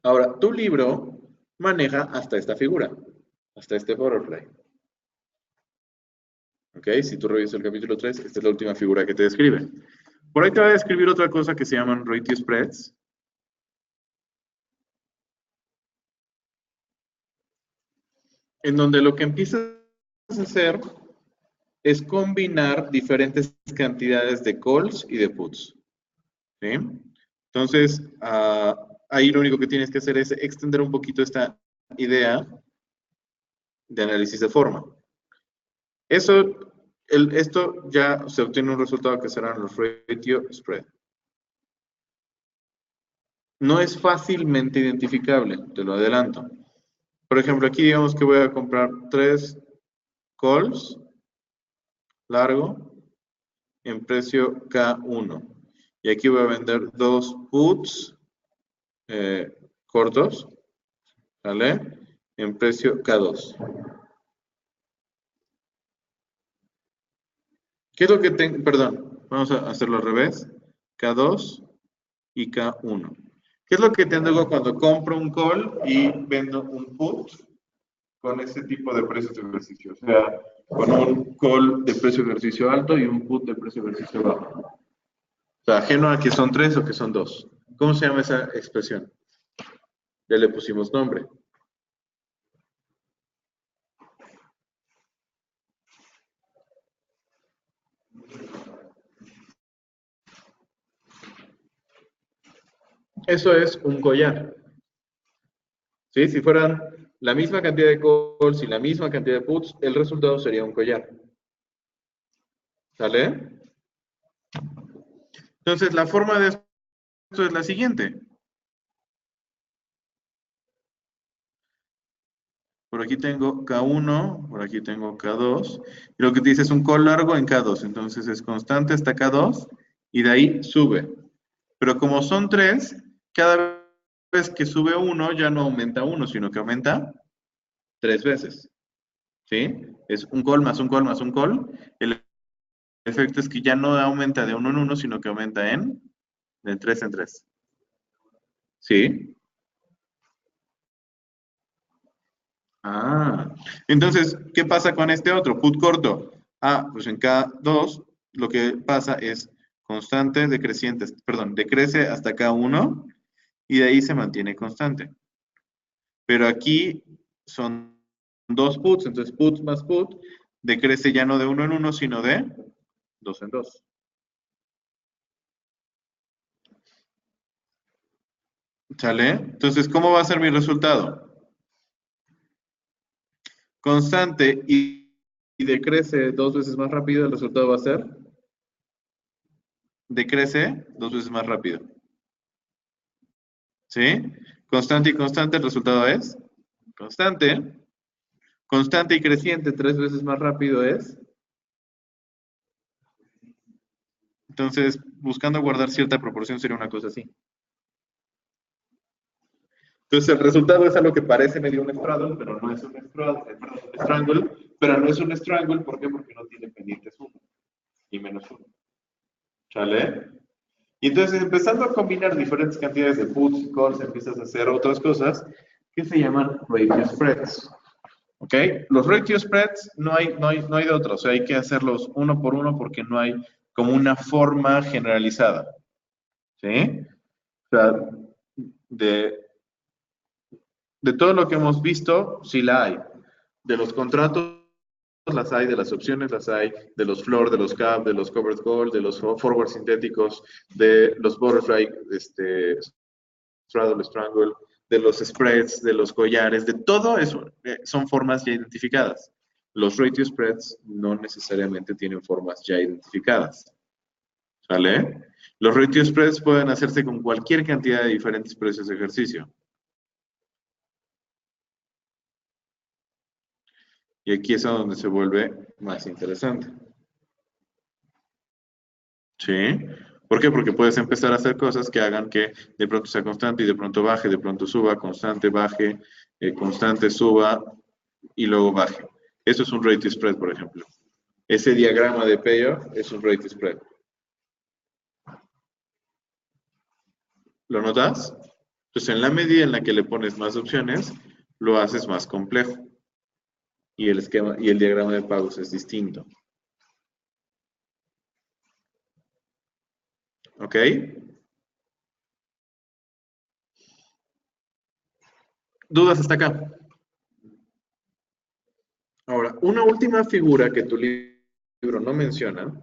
Ahora, tu libro maneja hasta esta figura, hasta este butterfly. ¿Ok? Si tú revisas el capítulo 3, esta es la última figura que te describe. Por ahí te va a describir otra cosa que se llaman ratio spreads. En donde lo que empiezas a hacer es combinar diferentes cantidades de calls y de puts. ¿Sí? Entonces, ahí lo único que tienes que hacer es extender un poquito esta idea de análisis de forma. Esto ya se obtiene un resultado que serán los ratio spread. No es fácilmente identificable, te lo adelanto. Por ejemplo, aquí digamos que voy a comprar 3 calls largo en precio K1. Y aquí voy a vender 2 puts cortos, ¿vale? En precio K2. ¿Qué es lo que tengo? Perdón, vamos a hacerlo al revés. K2 y K1. ¿Qué es lo que tengo cuando compro un call y vendo un put con ese tipo de precios de ejercicio? O sea, con un call de precio de ejercicio alto y un put de precio de ejercicio bajo. O sea, ajeno a que son 3 o que son 2. ¿Cómo se llama esa expresión? Ya le pusimos nombre. Eso es un collar. ¿Sí? Si fueran la misma cantidad de calls y la misma cantidad de puts, el resultado sería un collar. ¿Sale? Entonces, la forma de esto es la siguiente. Por aquí tengo K1, por aquí tengo K2. Y lo que te dice es un call largo en K2. Entonces es constante hasta K2 y de ahí sube. Pero como son 3, cada vez que sube 1 ya no aumenta 1, sino que aumenta 3 veces. ¿Sí? Es un call más un call más un call. El efecto es que ya no aumenta de 1 en 1, sino que aumenta de 3 en 3. ¿Sí? Ah, entonces, ¿qué pasa con este otro? Put corto. Pues en K2 lo que pasa es constante decreciente, perdón, decrece hasta K1 y de ahí se mantiene constante. Pero aquí son 2 puts, entonces put más put decrece ya no de 1 en 1, sino de 2 en 2. ¿Sale? Entonces, ¿cómo va a ser mi resultado? Constante y decrece 2 veces más rápido, el resultado va a ser decrece 2 veces más rápido. ¿Sí? Constante y constante, el resultado es constante. Constante y creciente 3 veces más rápido es. Entonces, buscando guardar cierta proporción sería una cosa así. Entonces, el resultado es algo que parece medio un straddle, pero no es un straddle, perdón, un strangle, pero no es un strangle, ¿por qué? Porque no tiene pendientes 1 y menos 1. ¿Sale? Y entonces, empezando a combinar diferentes cantidades de puts y calls, empiezas a hacer otras cosas que se llaman ratio spreads. ¿Ok? Los ratio spreads no hay de otro, o sea, hay que hacerlos uno por uno porque no hay como una forma generalizada. ¿Sí? O sea, de, de todo lo que hemos visto, sí la hay. De los contratos las hay, de las opciones las hay, de los floor, de los cap, de los covered call, de los forward sintéticos, de los butterfly, straddle, strangle, de los spreads, de los collares, de todo eso son formas ya identificadas. Los ratio spreads no necesariamente tienen formas ya identificadas. ¿Sale? Los ratio spreads pueden hacerse con cualquier cantidad de diferentes precios de ejercicio. Y aquí es a donde se vuelve más interesante. ¿Sí? ¿Por qué? Porque puedes empezar a hacer cosas que hagan que de pronto sea constante y de pronto baje, de pronto suba, constante, baje, constante, suba y luego baje. Eso es un rate spread, por ejemplo. Ese diagrama de payoff es un rate spread. ¿Lo notas? Entonces, en la medida en la que le pones más opciones, lo haces más complejo. Y el esquema y el diagrama de pagos es distinto. ¿Ok? ¿Dudas hasta acá? Ahora, una última figura que tu libro no menciona,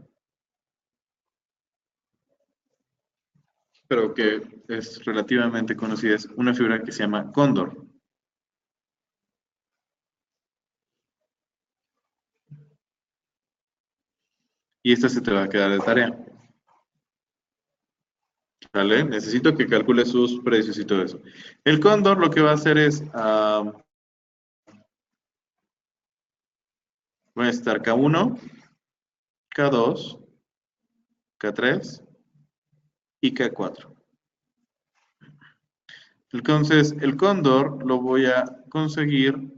pero que es relativamente conocida, es una figura que se llama cóndor. Y esta se te va a quedar de tarea. ¿Vale? Necesito que calcules sus precios y todo eso. El cóndor lo que va a hacer es, voy a estar K1, K2, K3 y K4. Entonces, el cóndor lo voy a conseguir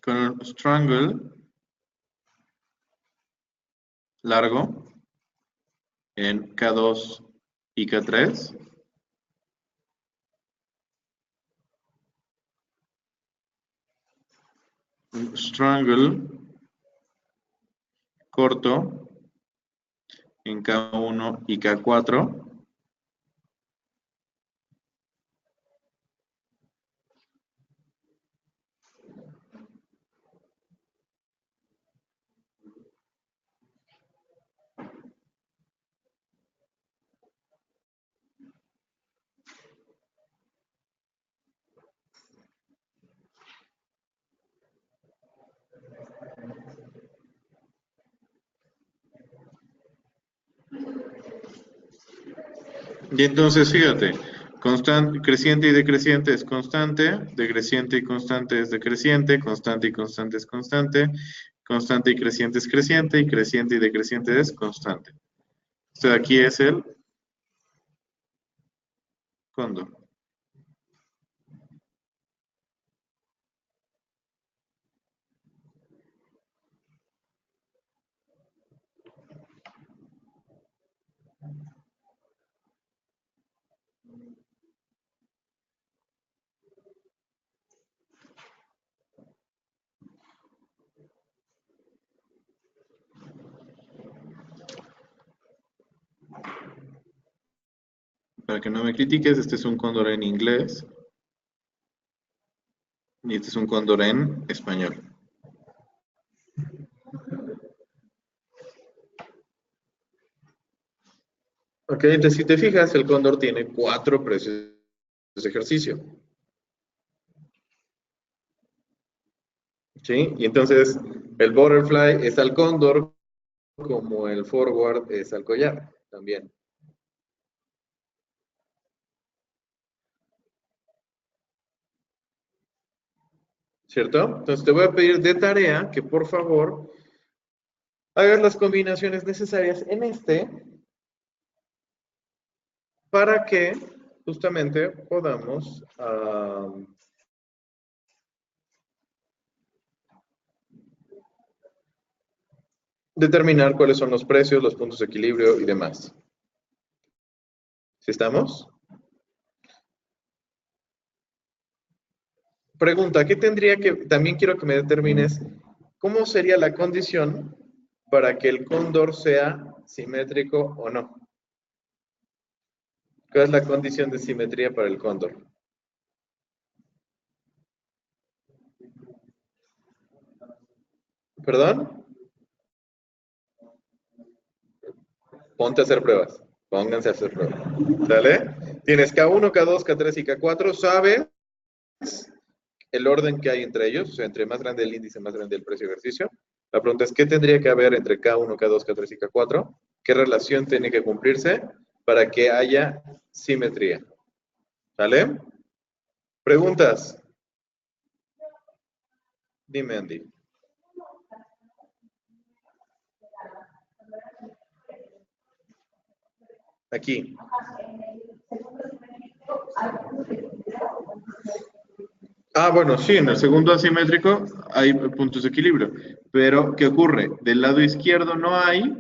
con el strangle largo en K2 y K3. Un strangle corto en K1 y K4. Y entonces, fíjate, constante, creciente y decreciente es constante, decreciente y constante es decreciente, constante y constante es constante, constante y creciente es creciente, y creciente y decreciente es constante. Esto de aquí es el cóndor. Para que no me critiques, este es un cóndor en inglés y este es un cóndor en español. Ok, entonces si te fijas, el cóndor tiene 4 precios de ejercicio. ¿Sí? Y entonces el butterfly es al cóndor como el forward es al collar también. ¿Cierto? Entonces te voy a pedir de tarea que por favor hagas las combinaciones necesarias en este para que justamente podamos determinar cuáles son los precios, los puntos de equilibrio y demás. ¿Sí estamos? Pregunta, ¿qué tendría que, también quiero que me determines, cómo sería la condición para que el cóndor sea simétrico o no? ¿Cuál es la condición de simetría para el cóndor? ¿Perdón? Ponte a hacer pruebas. Pónganse a hacer pruebas. ¿Sale? Tienes K1, K2, K3 y K4. ¿Sabes el orden que hay entre ellos, o sea, entre más grande el índice, más grande el precio de ejercicio. La pregunta es, ¿qué tendría que haber entre K1, K2, K3 y K4? ¿Qué relación tiene que cumplirse para que haya simetría? ¿Sale? ¿Preguntas? Dime, Andy. Aquí. Ah, bueno, sí, en el segundo asimétrico hay puntos de equilibrio. Pero, ¿qué ocurre? Del lado izquierdo no hay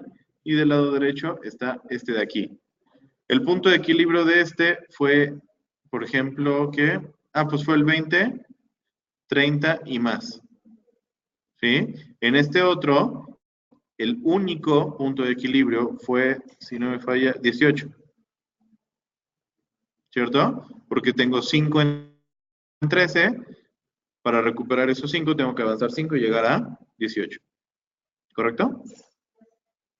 y del lado derecho está este de aquí. El punto de equilibrio de este fue, por ejemplo, ¿qué? Ah, pues fue el 20, 30 y más. ¿Sí? En este otro, el único punto de equilibrio fue, si no me falla, 18. ¿Cierto? Porque tengo 5 en 13. Para recuperar esos 5 tengo que avanzar 5 y llegar a 18. ¿Correcto?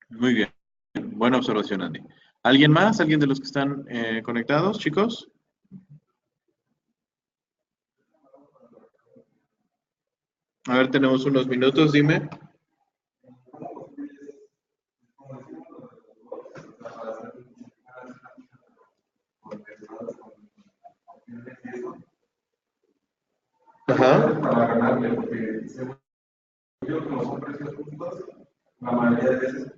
Muy bien. Buena observación, Andy. ¿Alguien más? ¿Alguien de los que están conectados, chicos? A ver, tenemos unos minutos, dime. Ajá. Para ganarle, porque según yo, como son precios justos, la mayoría de veces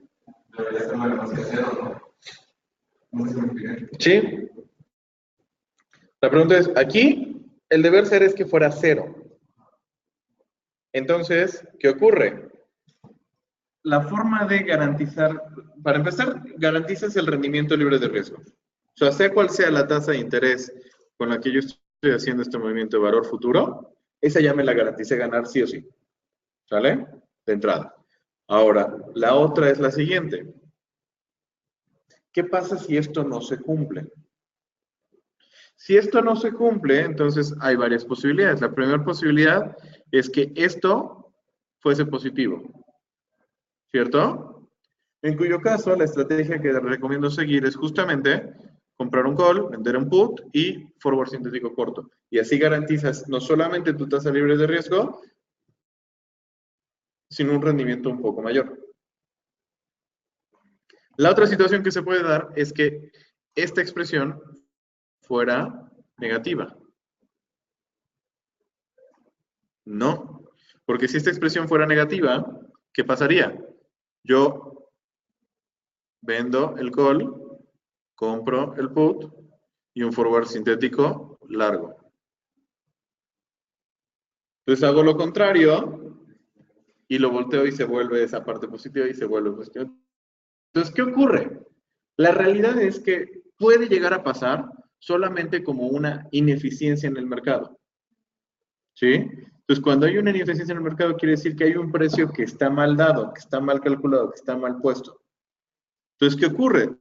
debería ser la ganancia cero, ¿no? No sé si me expliqué. Sí. La pregunta es, aquí el deber ser es que fuera 0. Entonces, ¿qué ocurre? La forma de garantizar, para empezar, garantizas el rendimiento libre de riesgo. O sea cual sea la tasa de interés con la que yo estoy haciendo este movimiento de valor futuro, esa ya me la garanticé ganar sí o sí. ¿Sale? De entrada. Ahora, la otra es la siguiente. ¿Qué pasa si esto no se cumple? Si esto no se cumple, entonces hay varias posibilidades. La primera posibilidad es que esto fuese positivo, ¿cierto? En cuyo caso, la estrategia que recomiendo seguir es justamente comprar un call, vender un put y forward sintético corto. Y así garantizas no solamente tu tasa libre de riesgo, sino un rendimiento un poco mayor. La otra situación que se puede dar es que esta expresión fuera negativa. No, porque si esta expresión fuera negativa, ¿qué pasaría? Yo vendo el call, compro el put y un forward sintético largo. Entonces hago lo contrario y lo volteo y se vuelve esa parte positiva y se vuelve positiva. Entonces, ¿qué ocurre? La realidad es que puede llegar a pasar solamente como una ineficiencia en el mercado. ¿Sí? Entonces, cuando hay una ineficiencia en el mercado, quiere decir que hay un precio que está mal dado, que está mal calculado, que está mal puesto. Entonces, ¿qué ocurre?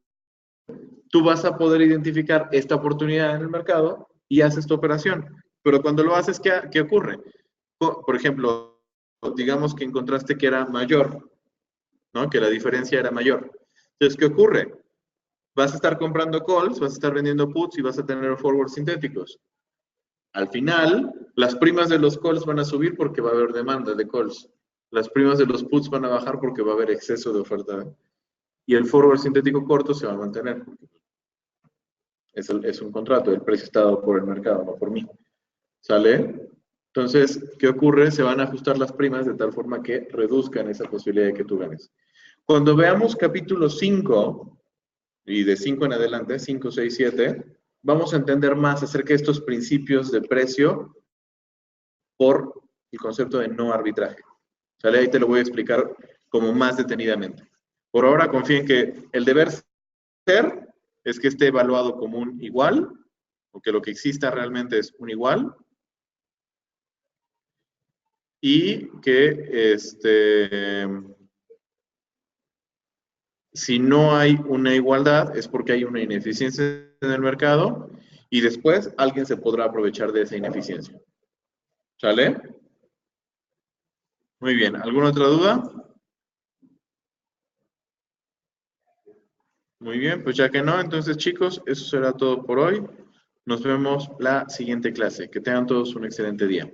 Tú vas a poder identificar esta oportunidad en el mercado y haces tu operación. Pero cuando lo haces, ¿qué ocurre? Por ejemplo, digamos que encontraste que era mayor, ¿no? Que la diferencia era mayor. Entonces, ¿qué ocurre? Vas a estar comprando calls, vas a estar vendiendo puts y vas a tener forwards sintéticos. Al final, las primas de los calls van a subir porque va a haber demanda de calls. Las primas de los puts van a bajar porque va a haber exceso de oferta. Y el forward sintético corto se va a mantener. Es un contrato, el precio está dado por el mercado, no por mí. ¿Sale? Entonces, ¿qué ocurre? Se van a ajustar las primas de tal forma que reduzcan esa posibilidad de que tú ganes. Cuando veamos capítulo 5, y de 5 en adelante, 5, 6, 7, vamos a entender más acerca de estos principios de precio por el concepto de no arbitraje. ¿Sale? Ahí te lo voy a explicar como más detenidamente. Por ahora confíen que el deber ser es que esté evaluado como un igual, o que lo que exista realmente es un igual, y que si no hay una igualdad es porque hay una ineficiencia en el mercado y después alguien se podrá aprovechar de esa ineficiencia. ¿Sale? Muy bien. ¿Alguna otra duda? Muy bien, pues ya que no, entonces chicos, eso será todo por hoy. Nos vemos la siguiente clase. Que tengan todos un excelente día.